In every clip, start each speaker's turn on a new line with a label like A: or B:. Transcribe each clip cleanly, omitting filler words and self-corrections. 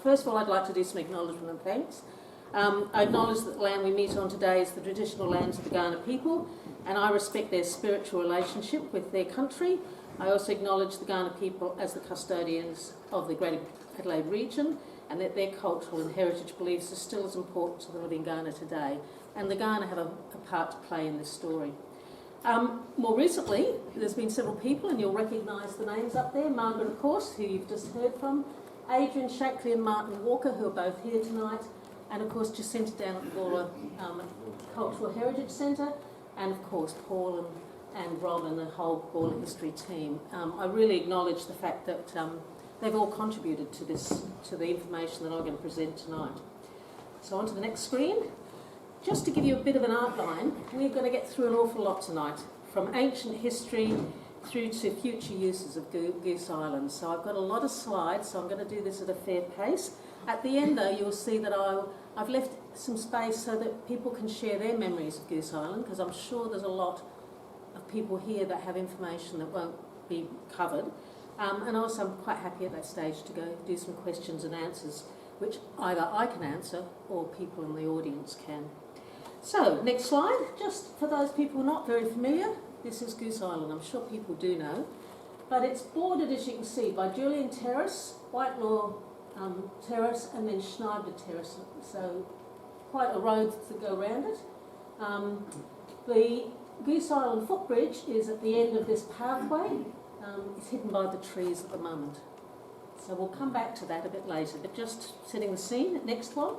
A: First of all, I'd like to do some acknowledgement and thanks. I acknowledge that the land we meet on today is the traditional lands of the Kaurna people, and I respect their spiritual relationship with their country. I also acknowledge the Kaurna people as the custodians of the Greater Adelaide region, and that their cultural and heritage beliefs are still as important to the living Kaurna today. And the Kaurna have a part to play in this story. More recently, there's been several people, and you'll recognise the names up there. Margaret, of course, who you've just heard from. Adrian Shackley and Martin Walker, who are both here tonight. And of course, Jacinta down at the Gawler Cultural Heritage Centre. And of course, Paul and Rob and the whole Gawler history team. I really acknowledge the fact that they've all contributed to the information that I'm going to present tonight. So on to the next screen. Just to give you a bit of an outline, we're going to get through an awful lot tonight, from ancient history through to future uses of Goose Island. So I've got a lot of slides, so I'm going to do this at a fair pace. At the end, though, you'll see that I've left some space so that people can share their memories of Goose Island, because I'm sure there's a lot of people here that have information that won't be covered. And also, I'm quite happy at that stage to go do some questions and answers, which either I can answer or people in the audience can. So, next slide. Just for those people not very familiar, this is Goose Island. I'm sure people do know. But it's bordered, as you can see, by Julian Terrace, Whitelaw Terrace, and then Schneider Terrace. So, quite a road to go around it. The Goose Island footbridge is at the end of this pathway. It's hidden by the trees at the moment. So we'll come back to that a bit later, but just setting the scene. Next one.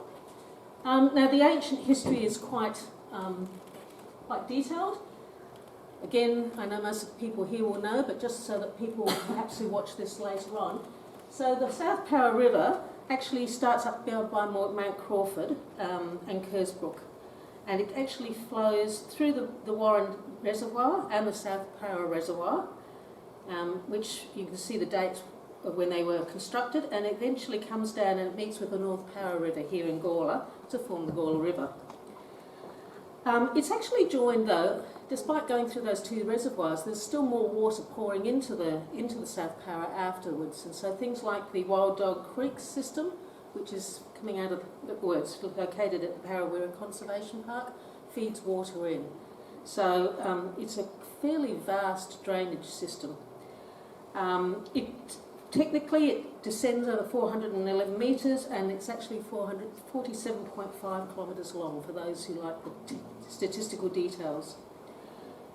A: Now the ancient history is quite detailed. Again, I know most of the people here will know, but just so that people perhaps who watch this later on. So the South Para River actually starts up by Mount Crawford and Kersbrook, and it actually flows through the Warren Reservoir and the South Para Reservoir, which you can see the dates of when they were constructed, and eventually comes down and it meets with the North Para River here in Gawler to form the Gawler River. It's actually joined, though, despite going through those two reservoirs, there's still more water pouring into the South Para afterwards, and so things like the Wild Dog Creek system, which is coming out of it's located at the Parawira Conservation Park, feeds water in. So it's a fairly vast drainage system. Technically, it descends over 411 metres, and it's actually 447.5 kilometres long, for those who like the statistical details.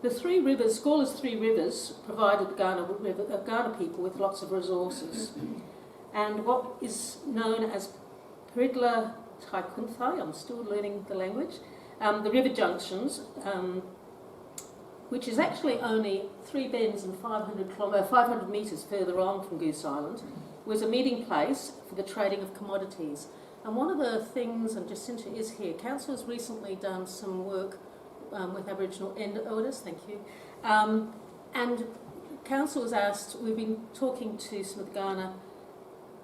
A: The three rivers, Gawler's three rivers, provided the Kaurna people with lots of resources. And what is known as Peridla Taikunthai, I'm still learning the language, the river junctions, which is actually only 3 bends and 500 metres further on from Goose Island, was a meeting place for the trading of commodities. And one of the things, and Jacinta is here, Council has recently done some work with Aboriginal elders, thank you, and Council has asked, we've been talking to some of the Kaurna,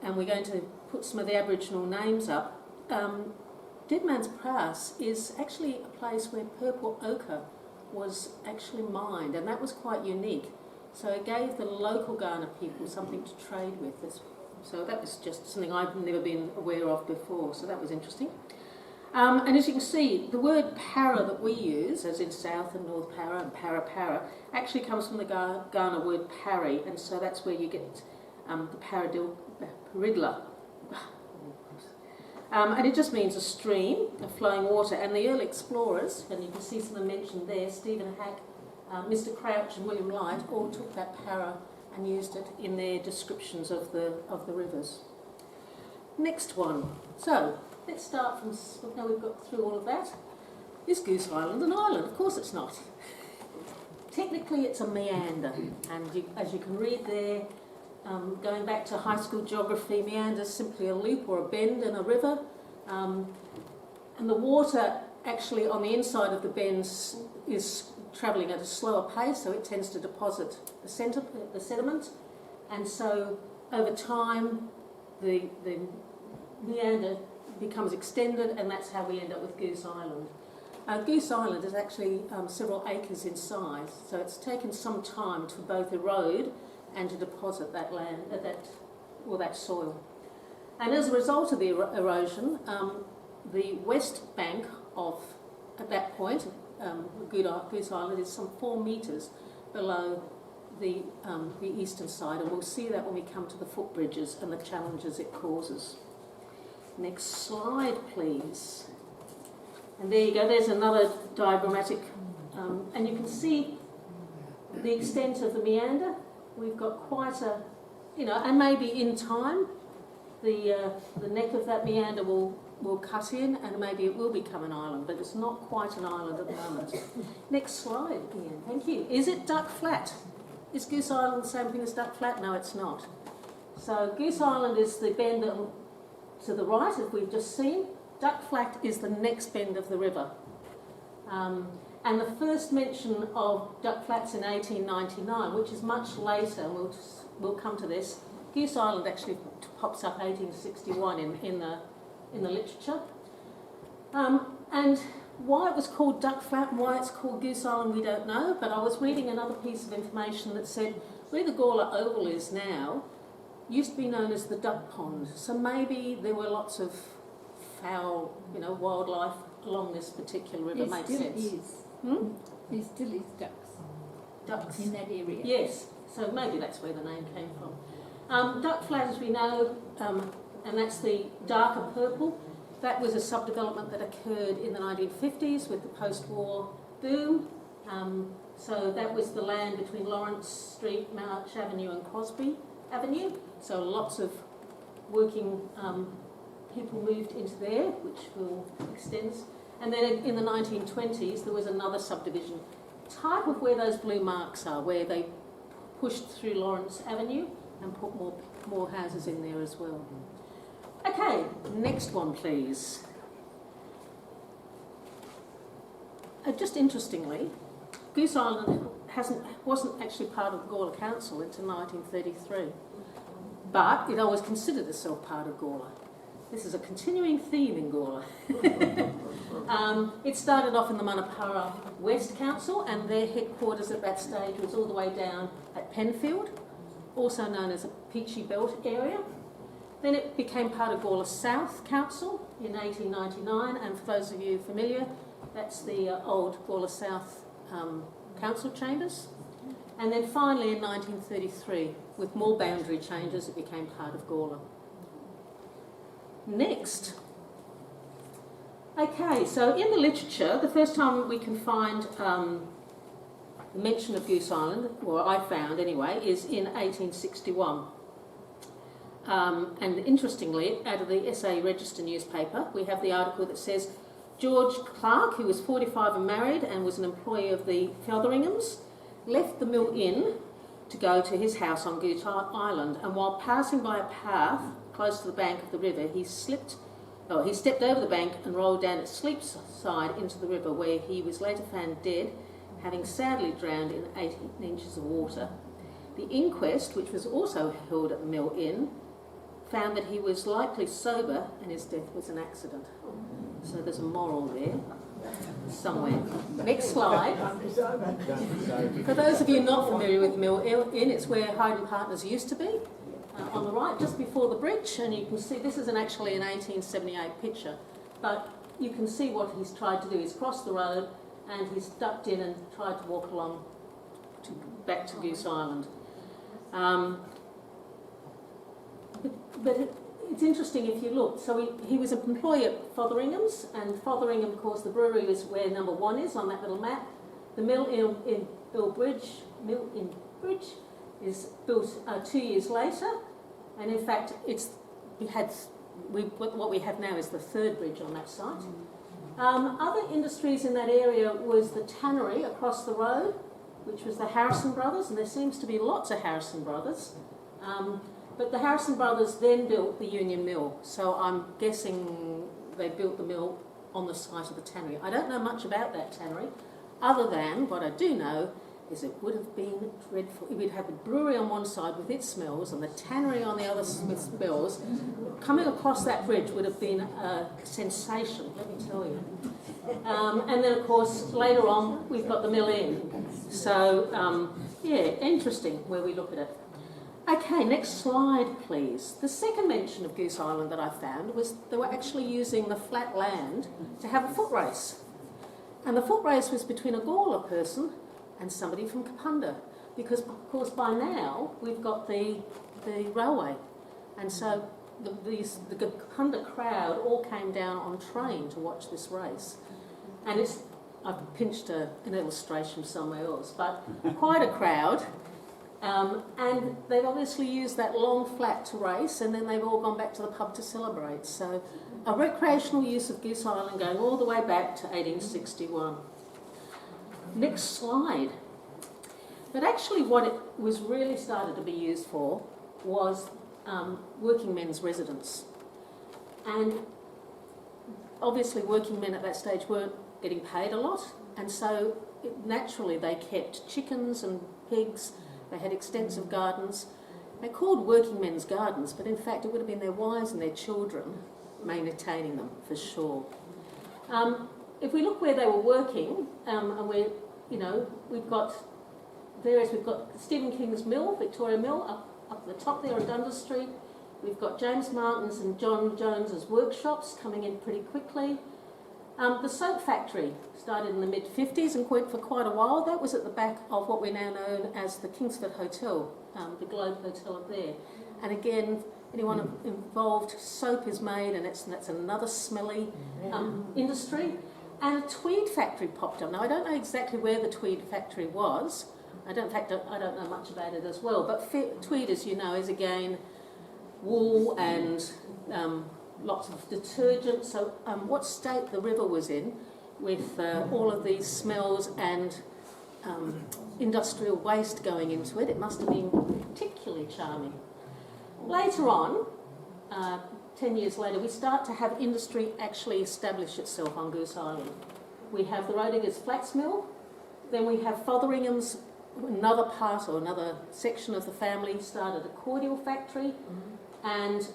A: and we're going to put some of the Aboriginal names up. Dead Man's Pass is actually a place where purple ochre was actually mined, and that was quite unique. So it gave the local Kaurna people something to trade with. So that was just something I've never been aware of before, so that was interesting. And as you can see, the word para that we use, as in South and North Para and Para, actually comes from the Kaurna word pari, and so that's where you get the Peridla. And it just means a stream of flowing water. And the early explorers, and you can see some mentioned there, Stephen Hack, Mr. Crouch and William Light, all took that para and used it in their descriptions of the rivers. Next one. So, let's start from, now we've got through all of that. Is Goose Island an island? Of course it's not. Technically it's a meander, and as you can read there, going back to high school geography, meander is simply a loop or a bend in a river, and the water actually on the inside of the bends is travelling at a slower pace, so it tends to deposit the sediment, and so over time the meander becomes extended, and that's how we end up with Goose Island. Goose Island is actually several acres in size, so it's taken some time to both erode and to deposit that land, that soil. And as a result of the erosion, the west bank of, at that point, Goose Island is some 4 metres below the eastern side, and we'll see that when we come to the footbridges and the challenges it causes. Next slide, please. And there you go, there's another diagrammatic, and you can see the extent of the meander. We've got quite a, and maybe in time, the neck of that meander will cut in, and maybe it will become an island, but it's not quite an island at the moment. Next slide, Ian, thank you. Is it Duck Flat? Is Goose Island the same thing as Duck Flat? No, it's not. So Goose Island is the bend to the right, as we've just seen. Duck Flat is the next bend of the river. And the first mention of Duck Flats in 1899, which is much later, and we'll come to this. Goose Island actually pops up 1861 in the literature. And why it was called Duck Flat and why it's called Goose Island, we don't know, but I was reading another piece of information that said where the Gawler Oval is now used to be known as the Duck Pond. So maybe there were lots of foul, wildlife along this particular river. Makes sense.
B: There still is ducks in that area.
A: Yes, so maybe that's where the name came from. Duck Flat, as we know, and that's the darker purple. That was a subdevelopment that occurred in the 1950s with the post-war boom. So that was the land between Lawrence Street, March Avenue and Crosby Avenue. So lots of working people moved into there, which will extend. And then in the 1920s, there was another subdivision, type of where those blue marks are, where they pushed through Lawrence Avenue and put more houses in there as well. Okay, next one, please. Just interestingly, Goose Island wasn't actually part of the Gawler Council until 1933, but it always considered itself part of Gawler. This is a continuing theme in Gawler. It started off in the Manapara West Council, and their headquarters at that stage was all the way down at Penfield, also known as a Peachy Belt area. Then it became part of Gawler South Council in 1899, and for those of you familiar, that's the old Gawler South council chambers. And then finally in 1933, with more boundary changes, it became part of Gawler. Next. Okay, so in the literature, the first time we can find the mention of Goose Island, or I found anyway, is in 1861. And interestingly, out of the SA Register newspaper, we have the article that says George Clark, who was 45 and married and was an employee of the Fotheringhams, left the Mill Inn to go to his house on Goose Island, and while passing by a path close to the bank of the river, he stepped over the bank and rolled down its steep side into the river, where he was later found dead, having sadly drowned in 18 inches of water. The inquest, which was also held at the Mill Inn, found that he was likely sober and his death was an accident. So there's a moral there somewhere. Next slide. For those of you not familiar with Mill Inn, it's where Hyde & Partners used to be, on the right, just before the bridge, and you can see this is actually an 1878 picture, but you can see what he's tried to do. He's crossed the road and he's ducked in and tried to walk along back to Goose Island. But it's interesting if you look. So he was an employee at Fotheringham's, and Fotheringham, of course, the brewery is where number 1 is on that little map. The Mill Inn Bridge is built 2 years later, and in fact, what we have now is the 3rd bridge on that site. Other industries in that area was the tannery across the road, which was the Harrison Brothers, and there seems to be lots of Harrison Brothers. But the Harrison Brothers then built the Union Mill, so I'm guessing they built the mill on the site of the tannery. I don't know much about that tannery, other than what I do know is it would have been dreadful. We'd had the brewery on one side with its smells and the tannery on the other with smells. Coming across that bridge would have been a sensation, let me tell you. And then, of course, later on, we've got the Mill Inn. So, yeah, interesting where we look at it. Okay, next slide, please. The second mention of Goose Island that I found was they were actually using the flat land to have a foot race. And the foot race was between a Gawler person and somebody from Kapunda, because, of course, by now we've got the railway. And so the Kapunda crowd all came down on train to watch this race. And I've pinched an illustration somewhere else, but quite a crowd. And they've obviously used that long flat to race, and then they've all gone back to the pub to celebrate. So a recreational use of Goose Island going all the way back to 1861. Next slide. But actually what it was really started to be used for was working men's residence. And obviously working men at that stage weren't getting paid a lot, and so naturally they kept chickens and pigs. They had extensive gardens. They're called working men's gardens, but in fact it would have been their wives and their children maintaining them for sure. If we look where they were working, and we've got Stephen King's Mill, Victoria Mill, up the top there on Dundas Street. We've got James Martin's and John Jones's workshops coming in pretty quickly. The soap factory started in the mid-50s and went for quite a while. That was at the back of what we now know as the Kingsford Hotel, the Globe Hotel up there. And again, anyone involved, soap is made, and that's another smelly industry. And a tweed factory popped up. Now, I don't know exactly where the tweed factory was. I don't know much about it as well. But tweed, as you know, is again wool and lots of detergent. So what state the river was in with all of these smells and industrial waste going into it, it must have been particularly charming. Later on, 10 years later, we start to have industry actually establish itself on Goose Island. We have the Rodinger's flax mill, then we have Fotheringham's, another part or another section of the family started a cordial factory, and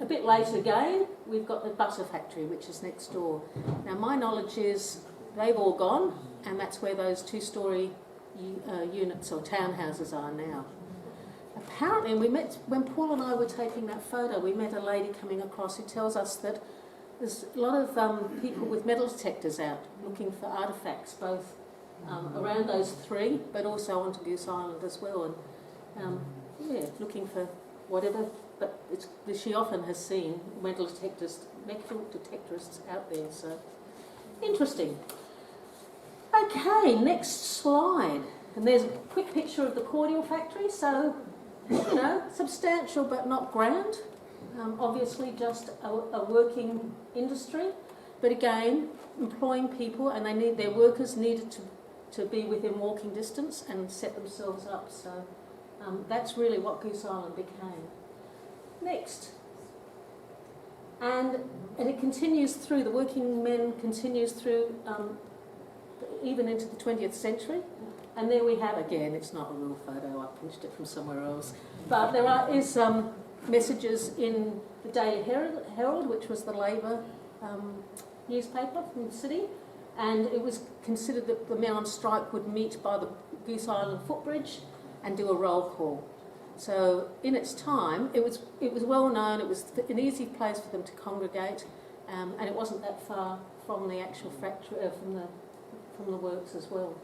A: a bit later again, we've got the butter factory, which is next door. Now, my knowledge is they've all gone, and that's where those two-storey units or townhouses are now. Apparently, and we met, when Paul and I were taking that photo, we met a lady coming across who tells us that there's a lot of people with metal detectors out looking for artefacts, both around those three, but also onto Goose Island as well, and looking for whatever. But she often has seen metal detectorists out there, so interesting. Okay, next slide. And there's a quick picture of the cordial factory, so, substantial but not grand. Obviously just a working industry, but again, employing people, and their workers needed to be within walking distance and set themselves up, so that's really what Goose Island became. Next. And it continues through, the working men continues through even into the 20th century. And there we have, again, it's not a real photo, I pinched it from somewhere else. But there is messages in the Daily Herald, which was the Labor newspaper from the city. And it was considered that the men on strike would meet by the Goose Island footbridge and do a roll call. So in its time, it was well known, it was an easy place for them to congregate, and it wasn't that far from the actual factory, from the works as well.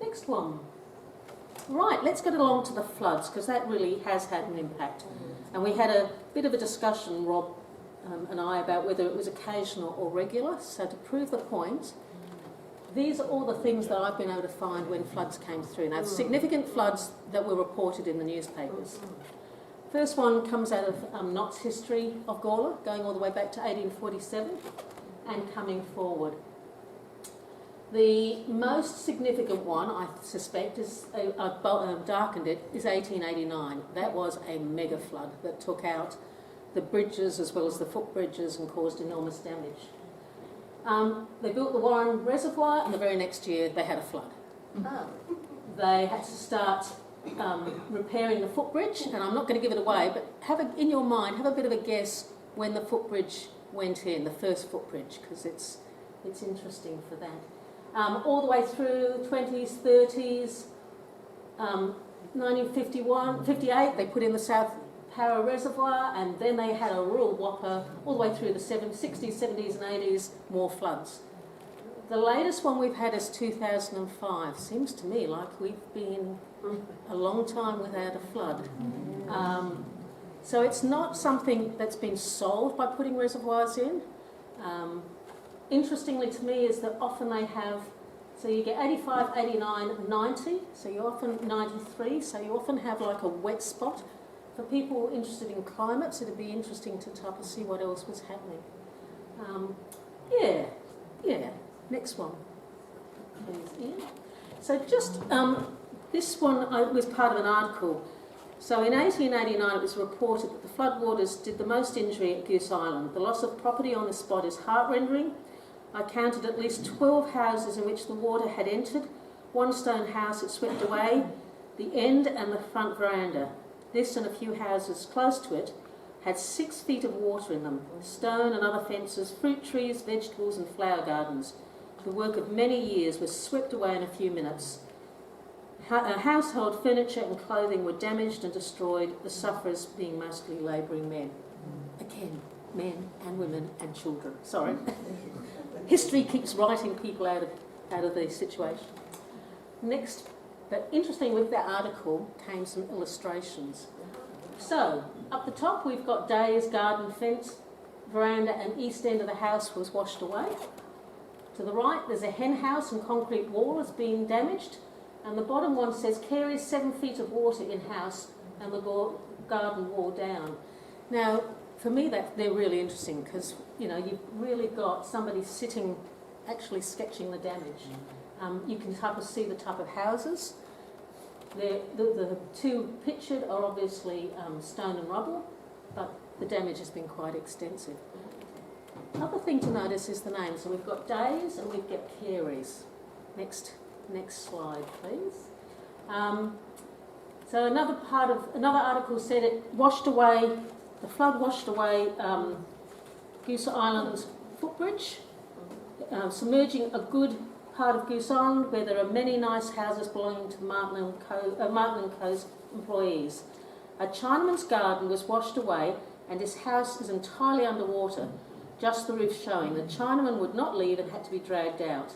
A: Next one. Right, let's get along to the floods, because that really has had an impact. And we had a bit of a discussion, Rob and I, about whether it was occasional or regular. So to prove the point, these are all the things that I've been able to find when floods came through. Now, significant floods that were reported in the newspapers. First one comes out of Knott's history of Gawler, going all the way back to 1847 and coming forward. The most significant one, I suspect, I've darkened it, is 1889. That was a mega flood that took out the bridges as well as the footbridges and caused enormous damage. They built the Warren Reservoir, and the very next year they had a flood. They had to start repairing the footbridge, and I'm not going to give it away, but in your mind, have a bit of a guess when the footbridge went in, the first footbridge, because it's interesting for that. All the way through 20s, 30s, 1951, 58, they put in the South Power Reservoir, and then they had a real whopper all the way through the 60s, 70s and 80s, more floods. The latest one we've had is 2005. Seems to me like we've been a long time without a flood. So it's not something that's been solved by putting reservoirs in. Interestingly to me is that often they have, so you get 85, 89, 90, so you often 93, so you often have like a wet spot. For people interested in climates, it'd be interesting to type and see what else was happening. Yeah. Next one, please, Ian. So just, this one was part of an article. So in 1889 it was reported that the floodwaters did the most injury at Goose Island. The loss of property on the spot is heart-rending. I counted at least 12 houses in which the water had entered. One stone house it swept away, the end and the front veranda. This and a few houses close to it had 6 feet of water in them. Stone and other fences, fruit trees, vegetables and flower gardens. The work of many years was swept away in a few minutes. Household furniture and clothing were damaged and destroyed, the sufferers being mostly labouring men. Again, men and women and children. Sorry. History keeps writing people out of the situation. Next, but interesting with that article came some illustrations. So, up the top we've got Day's garden fence, veranda and east end of the house was washed away. To the right there's a hen house and concrete wall is being damaged, and the bottom one says carries 7 feet of water in house and the garden wall down. Now, for me they're really interesting because, you know, you've really got somebody sitting actually sketching the damage. You can type of see the type of houses. The two pictured are obviously stone and rubble, but the damage has been quite extensive. Other thing to notice is the name. So we've got Days and we've got Careys. Next slide, please. So another article said the flood washed away Goose Island's footbridge, submerging a good part of Goose Island where there are many nice houses belonging to Martin and Co.'s employees. A Chinaman's garden was washed away and his house is entirely underwater, just the roof showing. The Chinaman would not leave and had to be dragged out.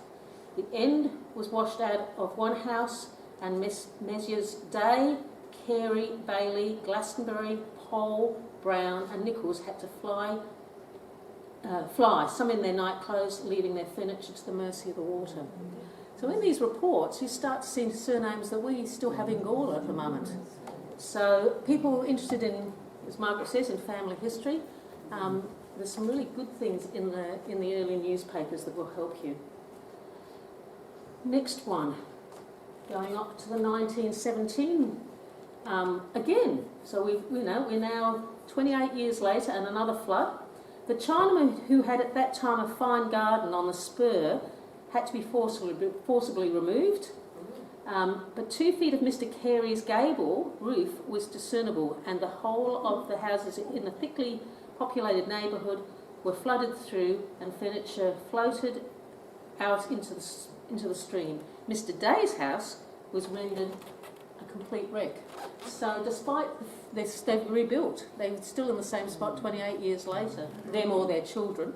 A: The end was washed out of one house and Messrs. Day, Carey, Bailey, Glastonbury, Pole, Brown and Nichols had to fly, some in their night clothes, leaving their furniture to the mercy of the water. So in these reports, you start to see surnames that we still have in Gawler at the moment. So people interested in, as Margaret says, in family history, there's some really good things in the early newspapers that will help you. Next one, going up to the 1917. Again, so we're now 28 years later and another flood. The Chinaman who had at that time a fine garden on the spur had to be forcibly removed, but 2 feet of Mr. Carey's gable roof was discernible and the whole of the houses in a thickly populated neighbourhood were flooded through and furniture floated out into the stream. Mr. Day's house was rendered a complete wreck. So despite they've rebuilt, they're still in the same spot 28 years later, them or their children.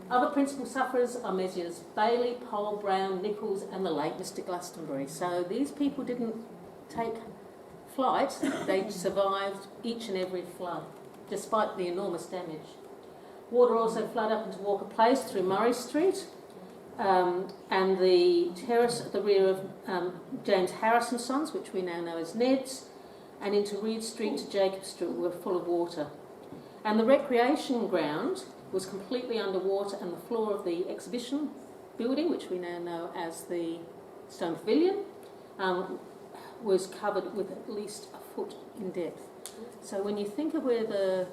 A: Other principal sufferers are Messrs. Bailey, Pole, Brown, Nichols and the late Mr. Glastonbury. So these people didn't take flight, they survived each and every flood, despite the enormous damage. Water also flooded up into Walker Place through Murray Street, and the terrace at the rear of James Harris and Sons, which we now know as Ned's, and into Reed Street to Jacob Street were full of water. And the recreation ground was completely underwater, and the floor of the exhibition building, which we now know as the Stone Pavilion, was covered with at least a foot in depth. So when you think of where the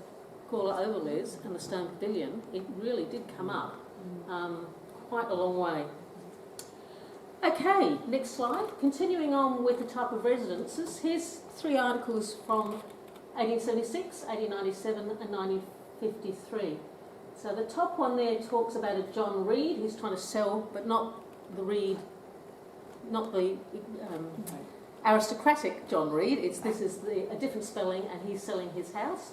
A: Gawler Oval is and the Stone Pavilion, it really did come up quite a long way. Okay, next slide. Continuing on with the type of residences, here's 3 articles from 1876, 1897 and 1953. So the top one there talks about a John Reed who's trying to sell, but not the Reed, not the aristocratic John Reed. This is a different spelling, and he's selling his house.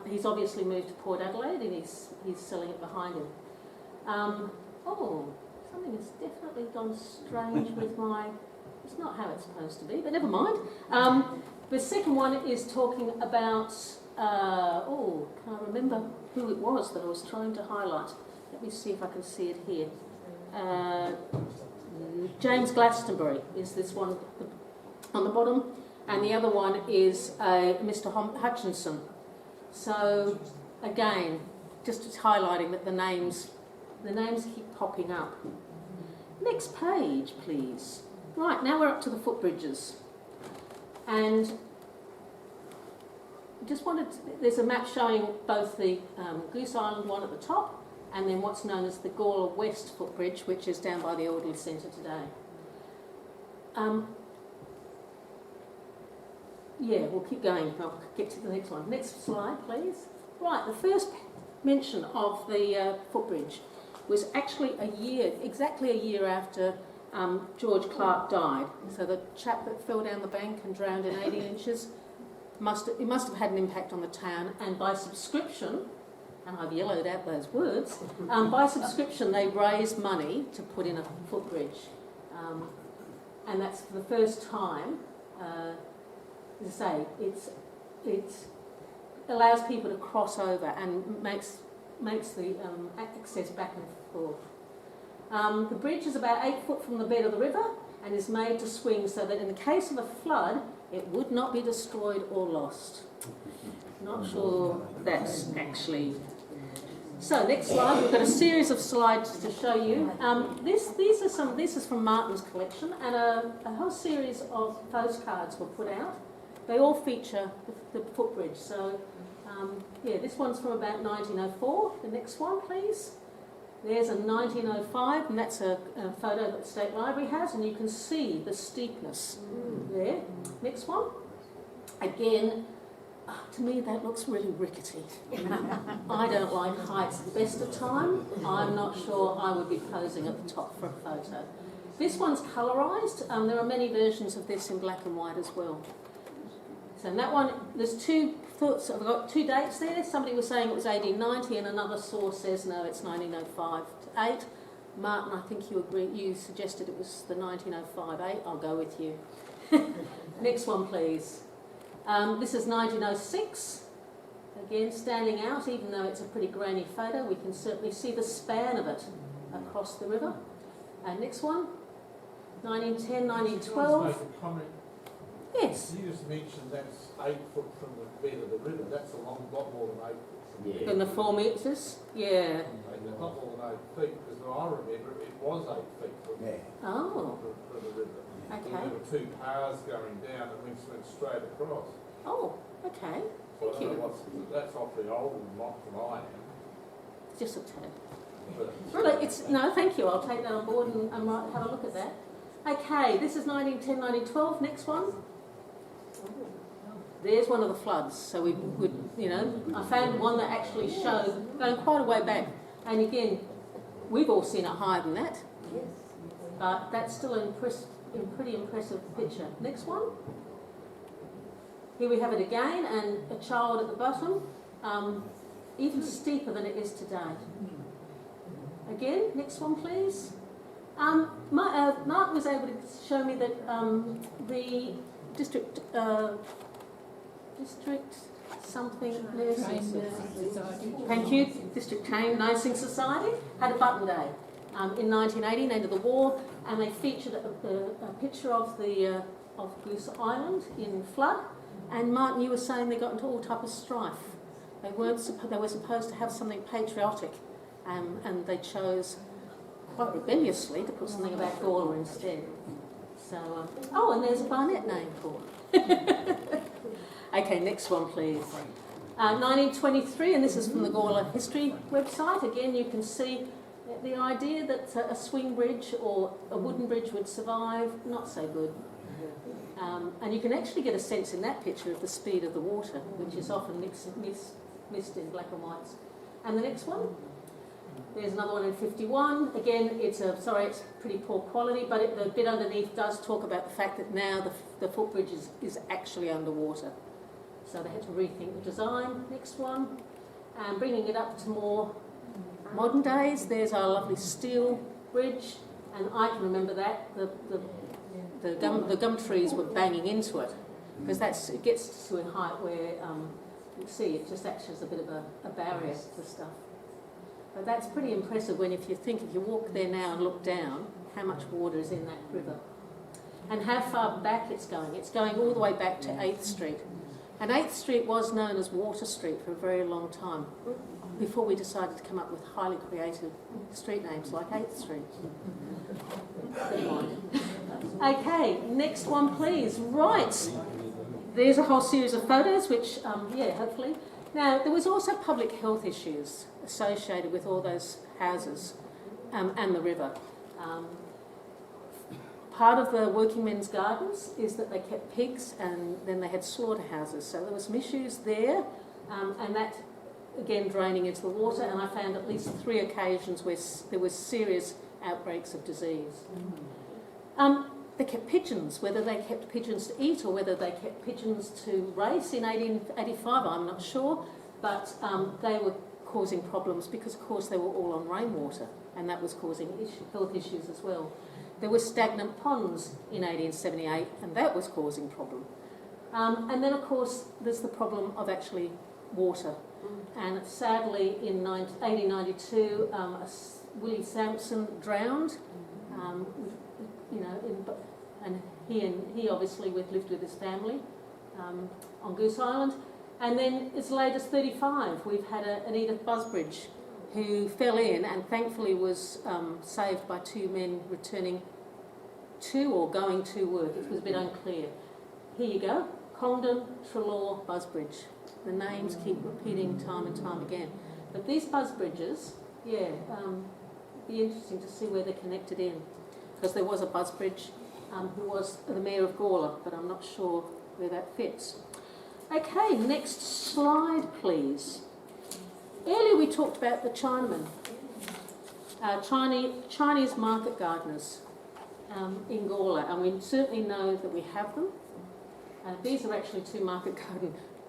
A: He's obviously moved to Port Adelaide, and he's selling it behind him. Something has definitely gone strange with my... It's not how it's supposed to be, but never mind. The second one is talking about... can I remember who it was that I was trying to highlight? Let me see if I can see it here. James Glastonbury is this one on the bottom, and the other one is Mr. Hutchinson. So again, just highlighting that the names keep popping up. Next page, please. Right, now we're up to the footbridges, and just there's a map showing both the Goose Island one at the top, and then what's known as the Gawler West footbridge, which is down by the Elderly Centre today. We'll keep going. I'll get to the next one. Next slide, please. Right, the first mention of the footbridge was actually exactly a year after George Clark died. So the chap that fell down the bank and drowned in 18 inches, it must have had an impact on the town, and by subscription, and I've yellowed out those words, by subscription they raised money to put in a footbridge. And that's for the first time, as I say, it allows people to cross over and makes the access back and forth. The bridge is about 8 foot from the bed of the river and is made to swing so that in the case of a flood, it would not be destroyed or lost. Not sure that's actually... So next slide, we've got a series of slides to show you. This is from Martin's collection, and a whole series of postcards were put out. They all feature the footbridge. So this one's from about 1904. The next one, please. There's a 1905, and that's a photo that the State Library has, and you can see the steepness there. Next one. Again, to me that looks really rickety. I don't like heights at the best of time. I'm not sure I would be posing at the top for a photo. This one's colourised. There are many versions of this in black and white as well. So in that one, there's two thoughts. I've got two dates there. Somebody was saying it was 1890, and another source says no, it's 1905 to 8. Martin, I think you agree. You suggested it was the 1905 8. I'll go with you. Next one, please. This is 1906. Again, standing out, even though it's a pretty grainy photo, we can certainly see the span of it across the river. And next one, 1910, 1912. Yes.
C: You just mentioned that's 8 foot from the bed of the river. That's a lot more than 8 foot.
A: Yeah. Than the 4 metres? Yeah.
C: It's not more than 8 feet, because I remember it was 8 feet from the river.
A: Okay.
C: There were 2 paths going down and went straight across.
A: Oh, okay. Thank you.
C: That's awfully old and not from I am.
A: Just a tad. But no, thank you. I'll take that on board and have a look at that. Okay, this is 1910, 1912. Next one. There's one of the floods. So I found one that actually showed going quite a way back. And again, we've all seen it higher than that. Yes. But that's still a pretty impressive picture. Next one. Here we have it again, and a child at the bottom, even steeper than it is today. Again, next one, please. Mark was able to show me that the district something thank you, District Train Nursing Society had a button day in 1918, end of the war, and they featured a picture of the of Goose Island in flood. And Martin, you were saying they got into all type of strife. They were supposed to have something patriotic, and they chose quite rebelliously to put something about Gawler instead. So, and there's a Barnett name for it. Okay, next one, please. 1923, and this is from the Gawler History website. Again, you can see the idea that a swing bridge or a wooden bridge would survive, not so good. And you can actually get a sense in that picture of the speed of the water, which is often missed in black and whites. And the next one. There's another one in 51. Again, it's pretty poor quality, but the bit underneath does talk about the fact that now the footbridge is actually underwater. So they had to rethink the design. Next one. And bringing it up to more modern days, there's our lovely steel bridge, and I can remember that. The gum trees were banging into it, because it gets to a height where you see it just acts as a bit of a barrier to stuff. But that's pretty impressive if you walk there now and look down, how much water is in that river. And how far back it's going. It's going all the way back to 8th Street. And 8th Street was known as Water Street for a very long time, before we decided to come up with highly creative street names like 8th Street. Okay, next one please. Right, there's a whole series of photos which, hopefully. Now, there was also public health issues associated with all those houses and the river. Part of the working men's gardens is that they kept pigs, and then they had slaughterhouses. So there were some issues there, and that, again, draining into the water. And I found at least 3 occasions where there were serious outbreaks of disease. They kept pigeons, whether they kept pigeons to eat or whether they kept pigeons to race in 1885, I'm not sure. But they were causing problems because, of course, they were all on rainwater, and that was causing health issues as well. There were stagnant ponds in 1878, and that was causing problem. And then, of course, there's the problem of actually water. And sadly, in 1892, Willie Sampson drowned. And he obviously lived with his family on Goose Island. And then, as late as 35, we've had an Edith Busbridge who fell in and thankfully was saved by 2 men returning to or going to work. It was a bit unclear. Here you go, Congdon, Trelaw, Busbridge. The names keep repeating time and time again. But these Busbridges, be interesting to see where they're connected in. Because there was a Busbridge who was the mayor of Gawler, but I'm not sure where that fits. Okay, next slide, please. Earlier we talked about the Chinamen, Chinese market gardeners in Gawler, and we certainly know that we have them. These are actually 2 market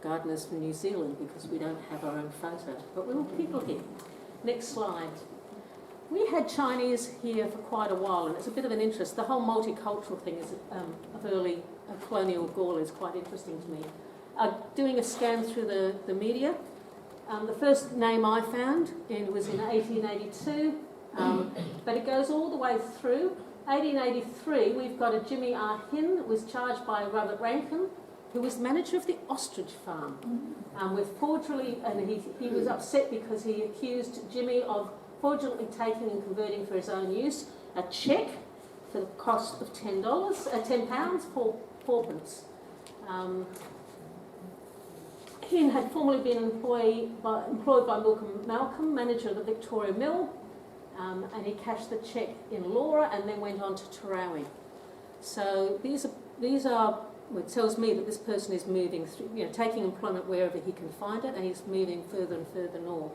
A: gardeners from New Zealand because we don't have our own photo, but we will keep looking. Next slide. We had Chinese here for quite a while, and it's a bit of an interest. The whole multicultural thing of early colonial Gawler is quite interesting to me. Doing a scan through the media, the first name I found was in 1882, but it goes all the way through. 1883, we've got a Jimmy R. Hin, who was charged by Robert Rankin, who was manager of the ostrich farm, with fraudulently, and he was upset because he accused Jimmy of fraudulently taking and converting for his own use a cheque for the cost of £10, £10 for 4pence. Hin had formerly been employed by Malcolm, manager of the Victoria Mill, and he cashed the cheque in Laura and then went on to Tarawi. So these are it tells me that this person is moving through, taking employment wherever he can find it, and he's moving further and further north.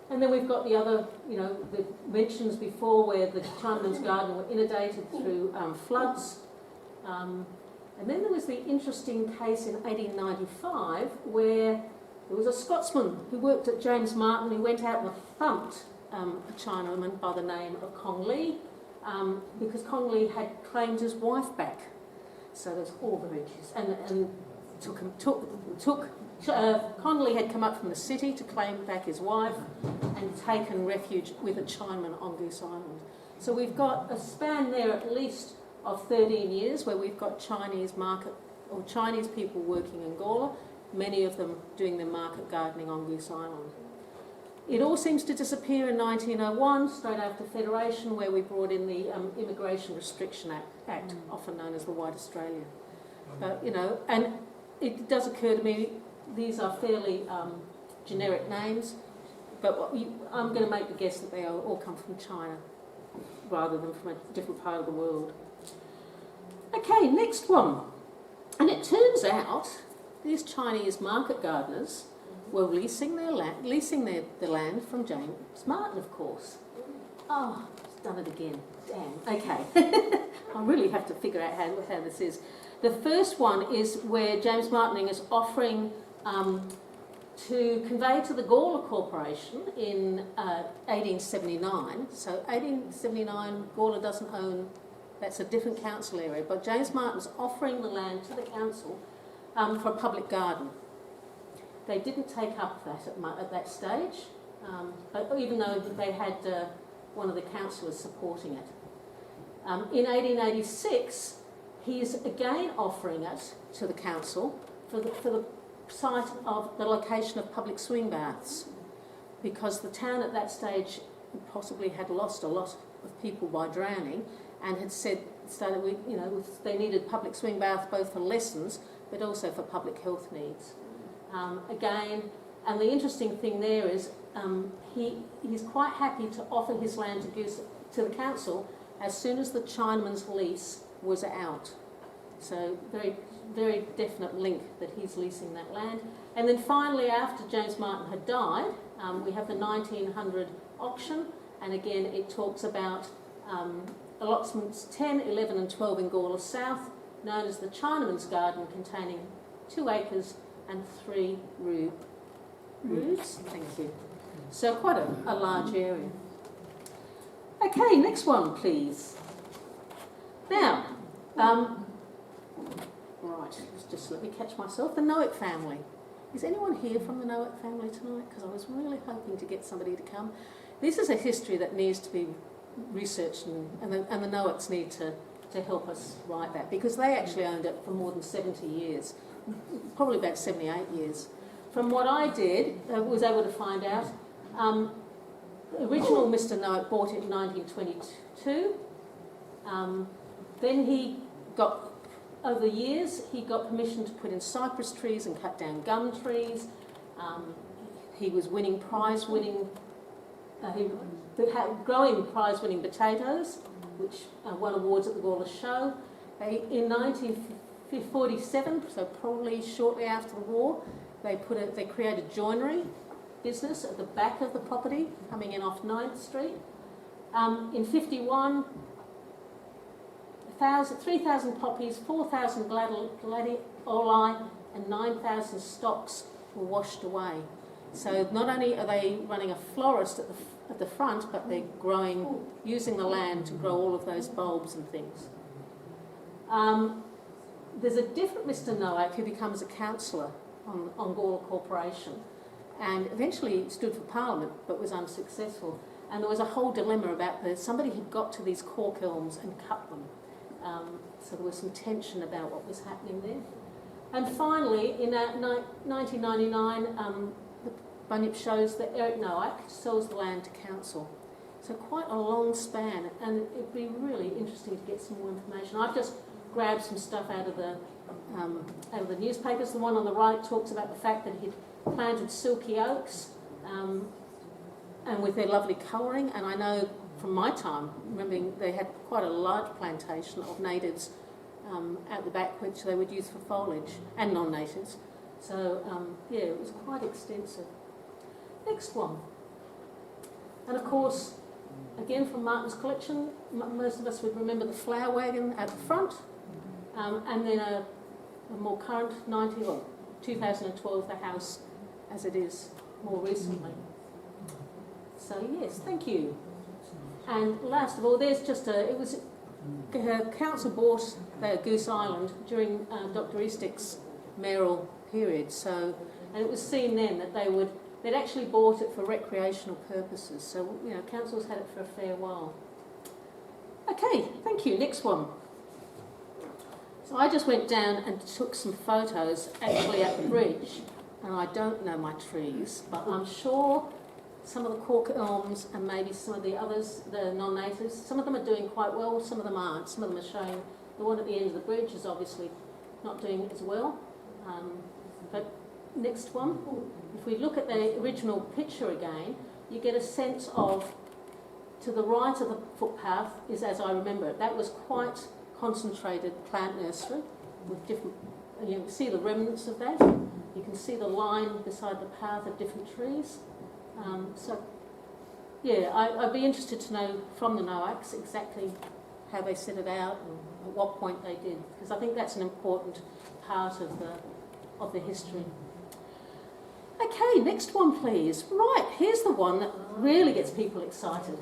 A: And then we've got the other, the mentions before where the Chinaman's Garden were inundated through floods. And then there was the interesting case in 1895 where there was a Scotsman who worked at James Martin who went out and thumped a Chinaman by the name of Kong Lee because Kong Lee had claimed his wife back. So there's all the riches. And Kong Lee had come up from the city to claim back his wife and taken refuge with a Chinaman on Goose Island. So we've got a span there at least of 13 years where we've got Chinese market or Chinese people working in Gawler, many of them doing their market gardening on Goose Island. It all seems to disappear in 1901, straight after Federation, where we brought in the Immigration Restriction Act, often known as the White Australia. But, and it does occur to me, these are fairly generic names, but I'm going to make the guess that they all come from China rather than from a different part of the world. Okay, next one. And it turns out these Chinese market gardeners were leasing the land from James Martin, of course. Oh, it's done it again. Damn. Okay. I really have to figure out how this is. The first one is where James Martin is offering to convey to the Gawler Corporation in 1879. So 1879, Gawler doesn't own, that's a different council area, but James Martin's offering the land to the council for a public garden. They didn't take up that at that stage, but even though they had one of the councillors supporting it. In 1886, he is again offering it to the council for the site of the location of public swing baths, because the town at that stage possibly had lost a lot of people by drowning, and had they needed public swing baths both for lessons but also for public health needs. Again, and the interesting thing there is he's quite happy to offer his land to Goose to the council as soon as the Chinaman's lease was out. So very, very definite link that he's leasing that land. And then finally, after James Martin had died, we have the 1900 auction, and again it talks about allotments 10, 11 and 12 in Gawler South, known as the Chinaman's Garden, containing 2 acres and 3 roofs. Thank you. So quite a large area. Okay, next one, please. Now, right, just let me catch myself. The Noack family. Is anyone here from the Noack family tonight? Because I was really hoping to get somebody to come. This is a history that needs to be researched, and the Noacks need to help us write that, because they actually owned it for more than 70 years, probably about 78 years. From what I was able to find out, original Mr. Noack bought it in 1922. Then he got, over the years, he got permission to put in cypress trees and cut down gum trees. He was winning growing prize-winning potatoes, which won awards at the Gawler Show. In 1947, so probably shortly after the war, they created joinery business at the back of the property, coming in off 9th Street. In 51, 3,000 poppies, 4,000 gladioli and 9,000 stocks were washed away. So not only are they running a florist at the front, but they're using the land to grow all of those bulbs and things. There's a different Mr. Noack who becomes a councillor on Gawler Corporation, and eventually stood for Parliament but was unsuccessful. And there was a whole dilemma about somebody had got to these cork elms and cut them. So there was some tension about what was happening there. And finally, in 1999, the Bunyip shows that Eric Noack sells the land to council. So quite a long span, and it'd be really interesting to get some more information. I've just grabbed some stuff out of the newspapers. The one on the right talks about the fact that he'd planted silky oaks, and with their lovely colouring. And I know from my time, remembering they had quite a large plantation of natives at the back, which they would use for foliage, and non-natives. So yeah, it was quite extensive. Next one. And of course, again from Martin's collection, most of us would remember the flower wagon at the front, and then a more current 2012, the house as it is more recently. So yes, thank you. And last of all, there's just council bought Goose Island during Dr. Eastick's mayoral period. So, and it was seen then that they'd actually bought it for recreational purposes. So, council's had it for a fair while. Okay, thank you. Next one. So I just went down and took some photos actually at the bridge, and I don't know my trees, but I'm sure some of the cork elms and maybe some of the others, the non-natives, some of them are doing quite well, some of them aren't. Some of them are showing, the one at the end of the bridge is obviously not doing as well. But next one, if we look at the original picture again, you get a sense of, to the right of the footpath is as I remember it. That was quite concentrated plant nursery with different, and you can see the remnants of that. You can see the line beside the path of different trees. I'd be interested to know from the NOACs exactly how they set it out and at what point they did, because I think that's an important part of the history. Okay, next one please. Right, here's the one that really gets people excited.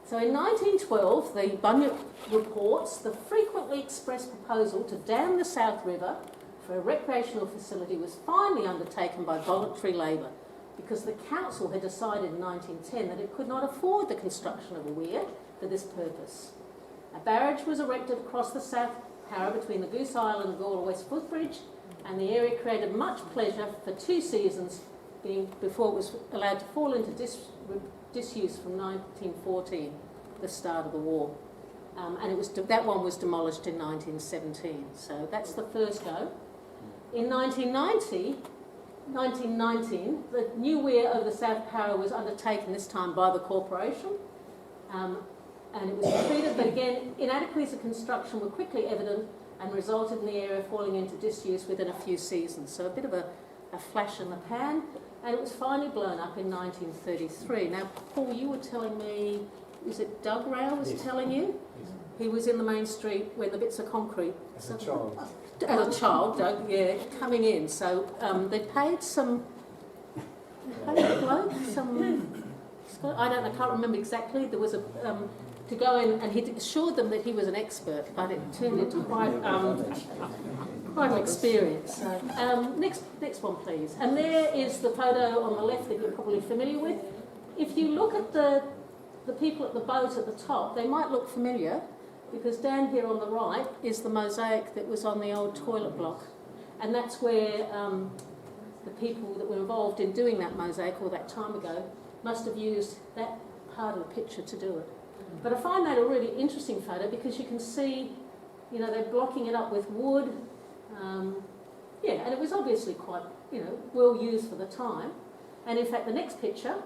A: So in 1912, the Bunyip reports the frequently expressed proposal to dam the South River for a recreational facility was finally undertaken by voluntary labour, because the council had decided in 1910 that it could not afford the construction of a weir for this purpose. A barrage was erected across the South Parra between the Goose Island and Gawler West Footbridge, and the area created much pleasure for 2 seasons before it was allowed to fall into disuse from 1914, the start of the war. That one was demolished in 1917, so that's the first go. In 1919, the new weir over the South Parra was undertaken, this time by the corporation, and it was completed, but again, inadequacies of construction were quickly evident and resulted in the area falling into disuse within a few seasons. So a bit of a flash in the pan, and it was finally blown up in 1933. Now, Paul, you were telling me, is it Doug Rao was telling you?
C: Yes.
A: He was in the main street when the bits of concrete...
D: As a child.
A: As a child, Doug, yeah, coming in. So they paid some... I don't know, I can't remember exactly. There was a... to go in, and he assured them that he was an expert, but it turned into quite an experience. So, next one, please. And there is the photo on the left that you're probably familiar with. If you look at the people at the boat at the top, they might look familiar, because down here on the right is the mosaic that was on the old toilet block, and that's where the people that were involved in doing that mosaic all that time ago must have used that part of the picture to do it. But I find that a really interesting photo, because you can see, they're blocking it up with wood. And it was obviously quite, well used for the time. And in fact, the next picture...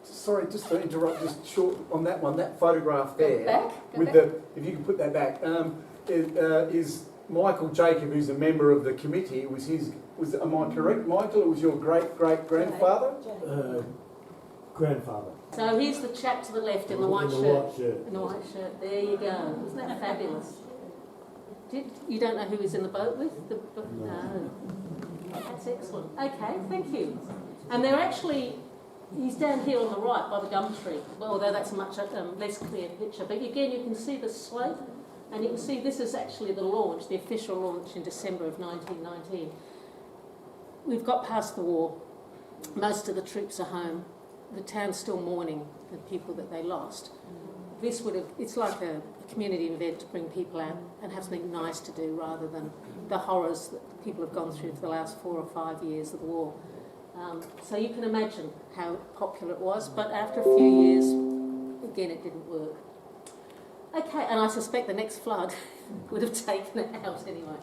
D: Sorry, just to interrupt, just short on that one, that photograph there.
A: Go back.
D: If you can put that back, is Michael Jacob, who's a member of the committee. Am I correct, Michael? It was your great-great-grandfather?
E: Grandfather.
A: So here's the chap to the left in the white shirt. In the white shirt. There you go. Isn't that fabulous? You don't know who he's in the boat with? No. That's excellent. Okay, thank you. And they're actually, he's down here on the right by the gum tree, although that's a much less clear picture. But again, you can see the slope, and you can see this is actually the launch, the official launch in December of 1919. We've got past the war. Most of the troops are home. The town's still mourning the people that they lost. It's like a community event to bring people out and have something nice to do, rather than the horrors that people have gone through for the last 4 or 5 years of the war. So you can imagine how popular it was, but after a few years, again, it didn't work. Okay, and I suspect the next flood would have taken it out anyway.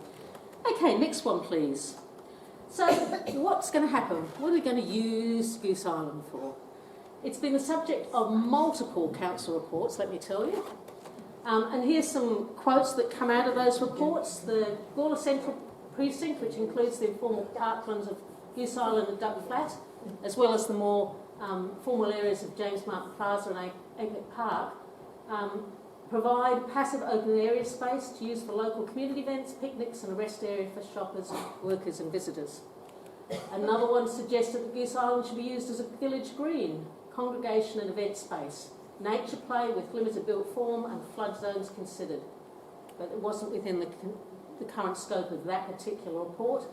A: Okay, next one, please. So what's going to happen? What are we going to use Goose Island for? It's been the subject of multiple council reports, let me tell you. And here's some quotes that come out of those reports. The Gawler Central Precinct, which includes the informal parklands of Goose Island and Duck Flat, as well as the more formal areas of James Martin Plaza and Egbert Park, provide passive open area space to use for local community events, picnics, and a rest area for shoppers, workers and visitors. Another one suggested that Goose Island should be used as a village green, congregation and event space, nature play with limited built form and flood zones considered. But it wasn't within the current scope of that particular report.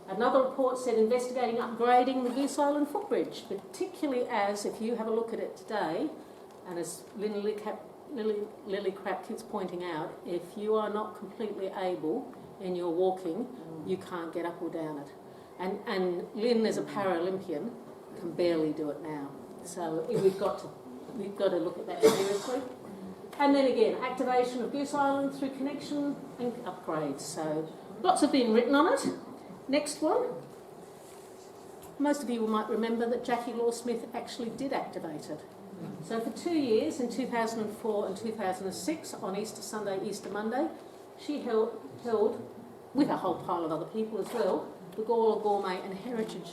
A: Another report said investigating upgrading the Goose Island footbridge, particularly as, if you have a look at it today, and as Lily Crap keeps pointing out, if you are not completely able in your walking, you can't get up or down it. And Lynn, as a Paralympian, can barely do it now. So we've got to look at that seriously. And then again, activation of Goose Island through connection and upgrades. So lots have been written on it. Next one. Most of you might remember that Jackie Law-Smith actually did activate it. So for 2 years, in 2004 and 2006, on Easter Sunday, Easter Monday, she held, with a whole pile of other people as well, the Gawler Gourmet and Heritage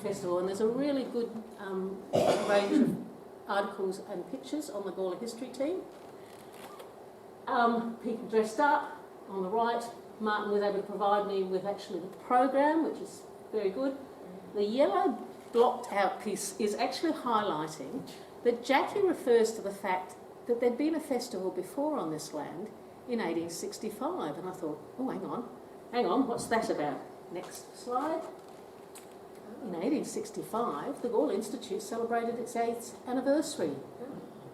A: Festival, and there's a really good range of articles and pictures on the Gawler history team. People dressed up. On the right, Martin was able to provide me with actually the program, which is very good. The yellow blocked out piece is actually highlighting that Jackie refers to the fact that there'd been a festival before on this land in 1865, and I thought, oh, hang on, what's that about? Next slide. In 1865, the Gawler Institute celebrated its 8th anniversary.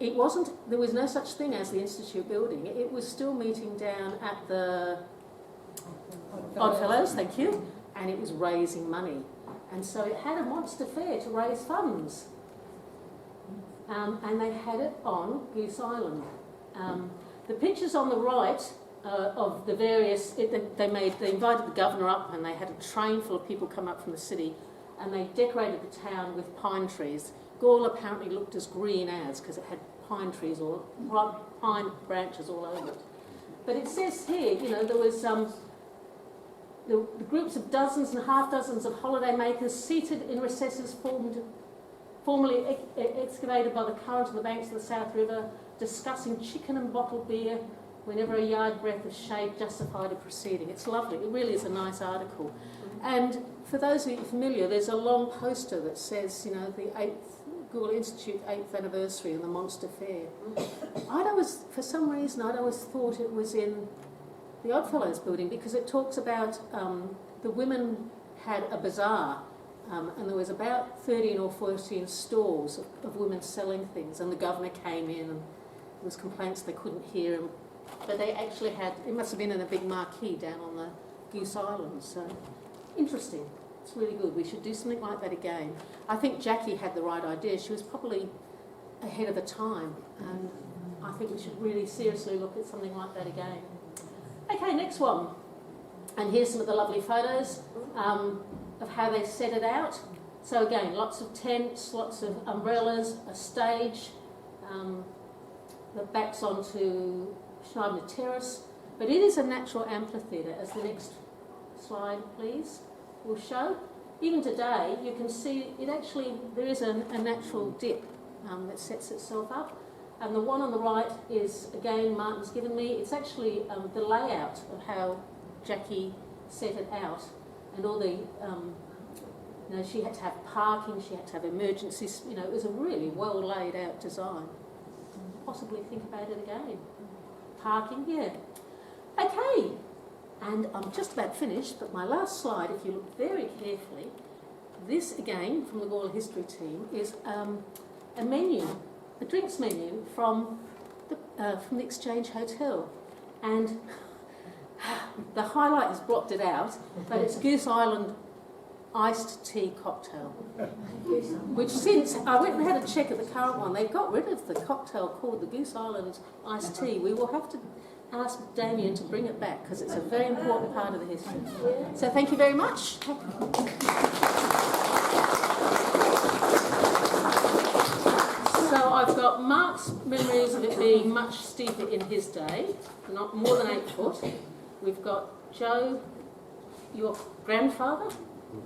A: It wasn't, there was no such thing as the Institute building. It was still meeting down at the Oddfellows, thank you, and it was raising money. And so it had a monster fair to raise funds. And they had it on Goose Island. The pictures on the right of the various, they invited the governor up, and they had a train full of people come up from the city, and they decorated the town with pine trees. Gawler apparently looked as green as, because it had pine trees or pine branches all over it. But it says here, you know, there was the groups of dozens and half dozens of holiday makers seated in recesses formerly excavated by the current on the banks of the South River, discussing chicken and bottled beer whenever a yard breadth of shade justified a proceeding. It's lovely. It really is a nice article. And for those of you familiar, there's a long poster that says, you know, the Gawler Institute 8th anniversary and the Monster Fair. For some reason, I'd always thought it was in the Oddfellows building, because it talks about the women had a bazaar, and there was about 13 or 14 stalls of women selling things, and the governor came in, and there was complaints they couldn't hear him. But they actually had, it must have been in a big marquee down on the Goose Island, so interesting. It's really good. We should do something like that again. I think Jackie had the right idea. She was probably ahead of the time, and I think we should really seriously look at something like that again. Okay, next one. And here's some of the lovely photos of how they set it out. So again, lots of tents, lots of umbrellas, a stage, that backs onto Schneider Terrace. But it is a natural amphitheatre, as the next slide, please, will show. Even today, you can see it actually, there is a natural dip that sets itself up. And the one on the right is, again, Martin's given me, it's actually the layout of how Jackie set it out. And all the, you know, she had to have parking, she had to have emergencies, you know, it was a really well laid out design. Possibly think about it again. Parking, yeah. Okay, and I'm just about finished, but my last slide, if you look very carefully, this again from the Gawler history team is a menu, a drinks menu from the Exchange Hotel, and the highlight has blocked it out, but it's Goose Island iced tea cocktail, which since I went and had a check at the current one, they've got rid of the cocktail called the Goose Island iced tea. We will have to ask Damien to bring it back, because it's a very important part of the history. So thank you very much. So I've got Mark's memories of it being much steeper in his day, not more than 8 foot. We've got Joe, your grandfather,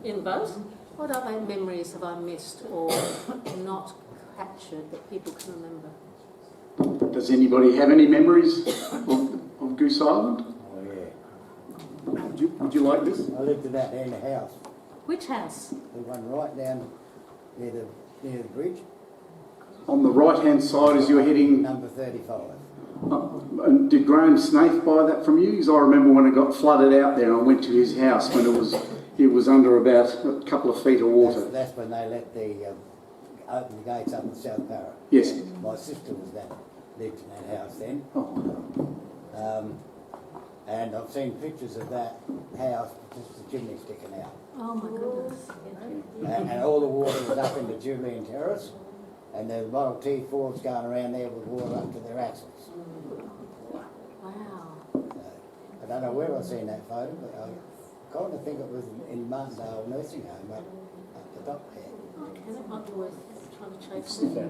A: in both. What other memories have I missed or not captured that people can remember?
E: Does anybody have any memories of Goose Island?
F: Oh, yeah.
E: Would you like this?
F: I lived about there in the house.
A: Which house?
F: The one right down near the bridge,
E: On the right-hand side as you're heading...
F: number 35.
E: And did Graham Snaith buy that from you? Because I remember when it got flooded out there, I went to his house when it was under about a couple of feet of water.
F: That's when they let open the gates up in South Para.
E: Yes.
F: My sister lived in that house then.
E: Oh.
F: And I've seen pictures of that house, just the chimney sticking out.
A: Oh my goodness.
F: And all the water was up into Julian Terrace, and there were Model T Fords going around there with water up to their axles.
A: Wow.
F: I don't know where I've seen that photo, but I kind of think it was in Martindale nursing home up the top there.
A: Okay, that might be worth trying to chase it. Yeah.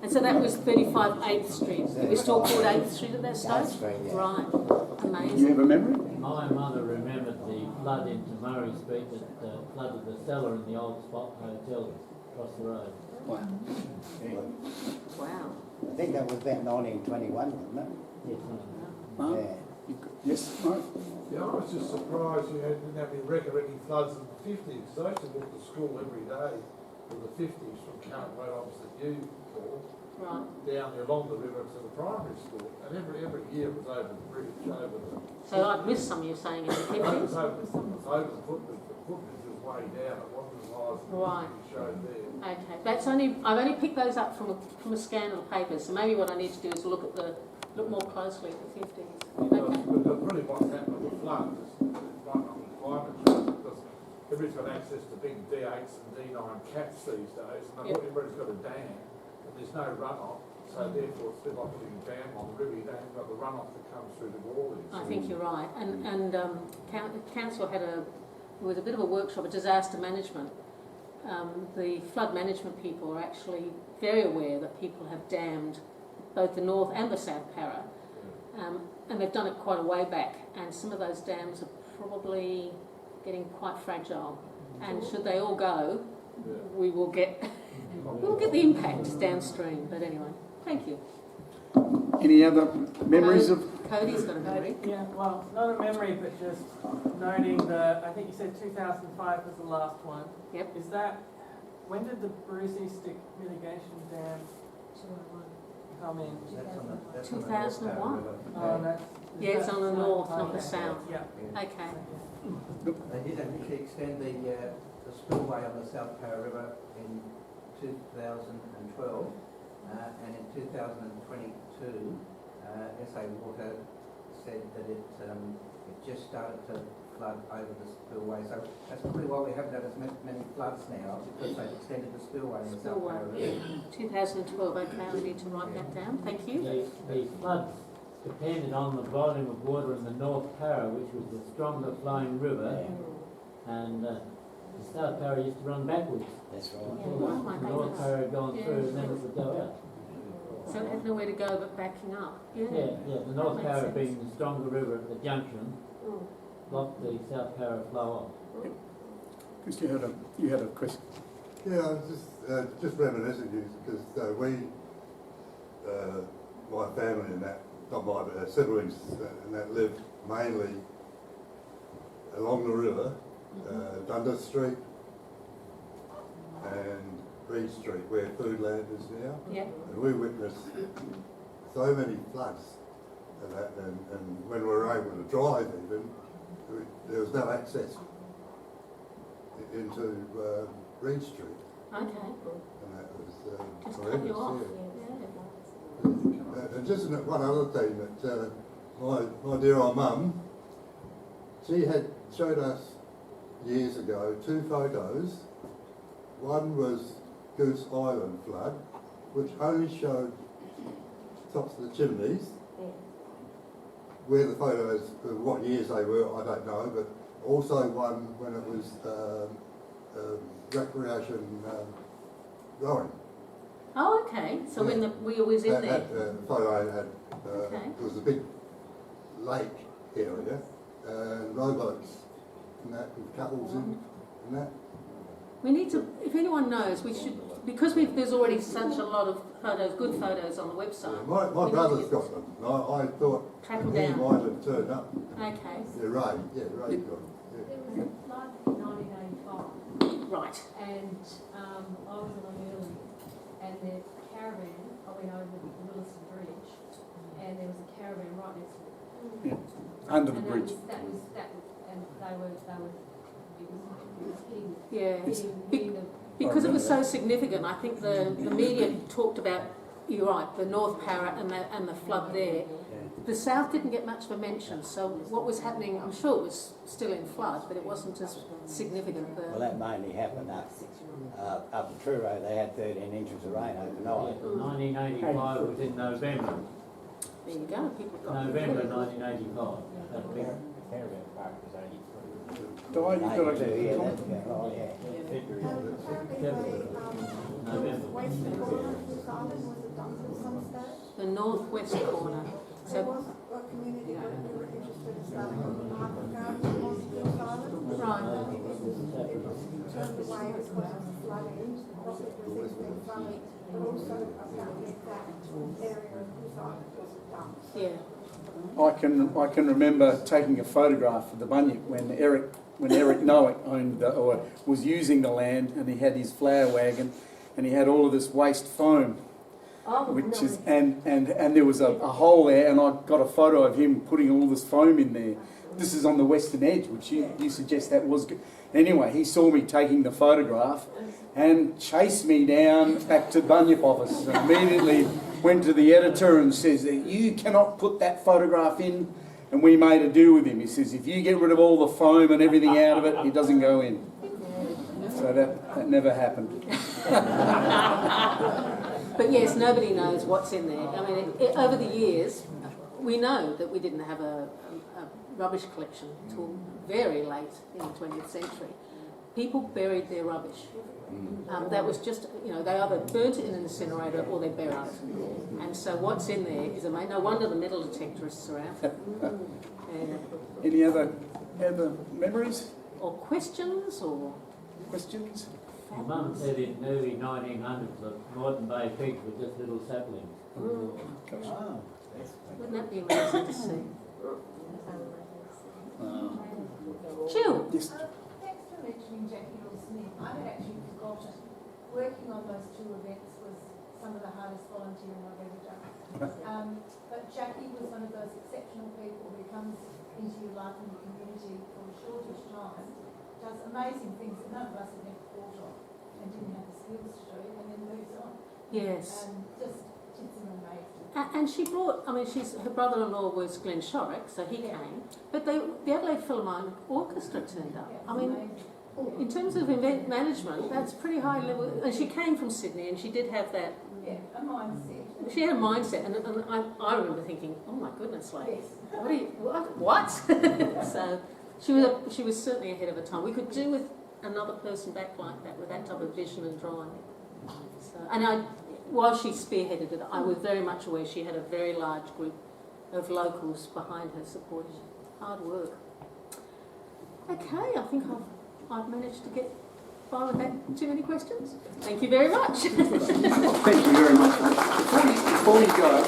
A: And so that was 35 8th Street. It was still called 8th Street at that stage?
F: 8th Street, yeah.
A: Right.
E: Do you
A: Amazing.
E: have a memory?
G: My mother remembered the flood into Murray Street that flooded the cellar in the old Spot Hotel across the road.
F: Wow.
A: Wow.
F: I think that was about 1921, wasn't it?
G: Yes,
D: Mark?
F: Yeah.
D: Yes, Mark?
C: Yeah, I was just surprised you didn't have any record-breaking floods in the 50s. So I used to walk to school every day in the 50s from Current Road opposite you, Paul,
A: Right.
C: down along the river to the primary school. And every year it was over the bridge, over the...
A: So I've missed some you're saying in the
C: It was
A: 50s?
C: over the footbridge. The footbridge was way down. It wasn't as high as
A: Right.
C: you showed there.
A: Okay, I've only picked those up from a scan of the papers, so maybe what I need to do is look more closely at the 50s. Okay.
C: Because really what's happened with the flood is right on the climate change, because everybody's got access to big D8s and D9 cats these days, and
A: Yep.
C: everybody's got a dam, and there's no runoff, so therefore it's a bit like putting a dam on the river. You don't have got the runoff that comes through the Gawler.
A: I think you're right. And council there was a bit of a workshop, a disaster management. The flood management people are actually very aware that people have dammed both the North and the South Para. And they've done it quite a way back, and some of those dams are probably getting quite fragile. And should they all go, we will get the impacts downstream. But anyway, thank you.
D: Any other memories of?
A: Cody's got a memory.
H: Yeah, well, not a memory, but just noting I think you said 2005 was the last one.
A: Yep.
H: When did the Brucey Stick mitigation dam come in?
A: 2001. Yeah, it's on the north, not the south.
H: Yeah.
A: Okay.
I: They did actually extend the spillway on the South Para River in 2012, and in 2022, SA Water said that it just started to flood over the spillway. So that's probably why we haven't had as many floods now, because they've extended the spillway in the South Para River.
A: 2012, okay, I need to write that down. Thank you.
G: The floods depended on the volume of water in the North Para, which was the stronger flowing river, and the South Para used to run backwards.
F: That's right.
A: Yeah,
G: Until
A: oh my
G: the North
A: goodness.
G: Para had gone
A: Yeah.
G: through, and then it would go out.
A: So it had nowhere to go but backing up. Yeah.
G: Yeah, the North
A: makes
G: Para
A: sense.
G: being the stronger river at the junction,
A: Mm.
G: blocked the South Para flow off.
D: Chris, you had a question.
J: Yeah, I was just reminiscing because my family and that, not my siblings and that lived mainly along the river, Dundas Street and Reed Street, where Foodland is now.
A: Yeah.
J: And we witnessed so many floods and that, and when we were able to drive even, there was no access into Reed Street.
A: Okay.
J: And that was
A: Just cut you off.
J: And just one other thing that my dear old mum, she had showed us years ago 2 photos. One was Goose Island flood, which only showed tops of the chimneys. Where the photos, what years they were, I don't know, but also one when it was recreation rowing.
A: Oh, okay. So when we was in there.
J: That photo had,
A: Okay.
J: it was a big lake area, and rowboats and that, with couples in and that.
A: We need to, if anyone knows, we should, because there's already such a lot of photos, good photos on the website.
J: Yeah, my
A: we need
J: brother's
A: to
J: got them, and I thought
A: track them
J: he
A: down.
J: might have turned up.
A: Okay.
J: Yeah, Ray got them. Yeah.
K: There was a flood in 1985,
A: Right.
K: and I was on early, and the caravan, I went over the Williston Bridge, and there was a caravan right next to it.
D: Under the
K: And
D: bridge.
K: that was, and they were, it was hitting,
A: Yeah.
K: hitting the,
A: Because it was so significant, I think the media talked about, you're right, the North Para and the flood there. The South didn't get much of a mention, so what was happening, I'm sure it was still in flood, but it wasn't as significant.
F: Well, that mainly happened up at Truro. They had 13 inches of rain overnight.
G: 1985 was in November.
A: There you go, people got
G: November 1985. That big.
D: Di, you've got a
F: Yeah,
D: comment?
F: that's about right, yeah.
A: the northwest corner. So,
L: away because of the flooding, the property was being flooded, but also apparently that area of Goose Island was a dump.
A: Yeah.
D: I can remember taking a photograph of the bunyip when Eric Noack owned or was using the land, and he had his flower wagon, and he had all of this waste foam, which is and there was a hole there, and I got a photo of him putting all this foam in there. This is on the western edge, which you suggest that was good. Anyway, he saw me taking the photograph and chased me down back to the bunyip office, and immediately went to the editor and says that you cannot put that photograph in. And we made a deal with him. He says, if you get rid of all the foam and everything out of it, it doesn't go in. So that never happened.
A: But yes, nobody knows what's in there. I mean, over the years, we know that we didn't have a rubbish collection until very late in the 20th century. People buried their rubbish. That was just, you know, they either burnt it in an incinerator or they buried it. And so what's in there is amazing. No wonder the metal detectorists are out.
D: Any other memories?
A: Or questions or...
D: Questions?
G: My mum said in the early 1900s that Moreton Bay pigs were just little saplings.
F: Oh,
A: Wouldn't that be amazing to see? Jill?
D: Yes.
L: Thanks for mentioning Jackie Smith. I had actually forgotten. Working on those two events was some of the hardest volunteering I've ever done. But Jackie was one of those exceptional people who comes into your life and your community for a shortish time, does amazing things that none of us had never thought of and didn't have the skills to do, and then moves on.
A: Yes.
L: And just did some amazing.
A: And she brought, I mean, her brother-in-law was Glenn Shorrock, so he came, but the Adelaide Philharmonic Orchestra turned up. I mean, in terms of event management, that's pretty high level. And she came from Sydney, and she did have that.
L: Yeah, a mindset.
A: She had a mindset, and I remember thinking, oh my goodness, like, what? So she was certainly ahead of her time. We could do with another person back like that, with that type of vision and drive. So, and while she spearheaded it, I was very much aware she had a very large group of locals behind her supporting her. Hard work. Okay, I think I've managed to get by without too many questions. Thank you very much.
E: Thank you very much. Before you go,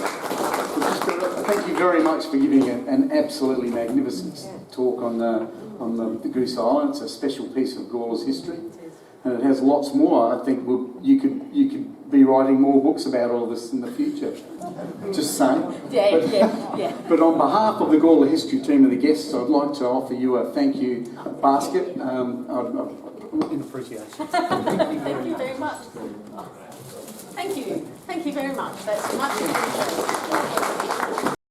E: thank you very much for giving an absolutely magnificent talk on the Goose Island. It's a special piece of Gawler's history, and it has lots more. I think you could be writing more books about all this in the future. Just saying.
A: Yeah.
E: But on behalf of the Gawler History team and the guests, I'd like to offer you a thank you basket. In appreciation.
A: Thank you very much. Thank you. Thank you very much. That's much appreciated.